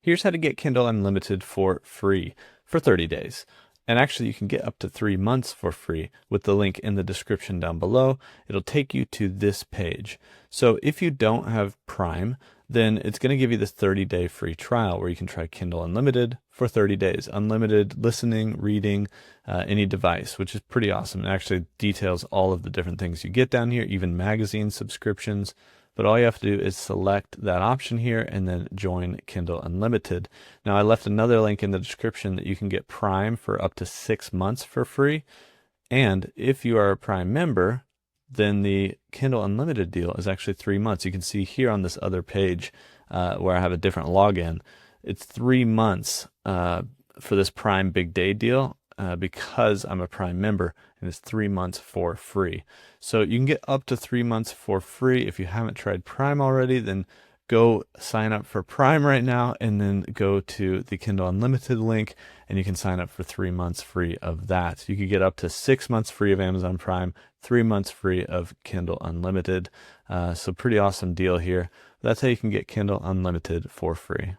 Here's how to get Kindle Unlimited for free for 30 days. And actually, you can get up to 3 months for free with the link in the description down below. It'll take you to this page. So if you don't have Prime, then it's going to give you this 30-day free trial where you can try Kindle Unlimited for 30 days. Unlimited listening, reading, any device, which is pretty awesome. It actually details all of the different things you get down here, even magazine subscriptions. But all you have to do is select that option here and then join Kindle Unlimited. Now, I left another link in the description that you can get Prime for up to 6 months for free. And if you are a Prime member, then the Kindle Unlimited deal is actually 3 months. You can see here on this other page where I have a different login, it's 3 months for this Prime Big Day deal because I'm a Prime member, and it's 3 months for free. So you can get up to 3 months for free. If you haven't tried Prime already, then go sign up for Prime right now and then go to the Kindle Unlimited link and you can sign up for 3 months free of that. You could get up to 6 months free of Amazon Prime, 3 months free of Kindle Unlimited. So pretty awesome deal here. That's how you can get Kindle Unlimited for free.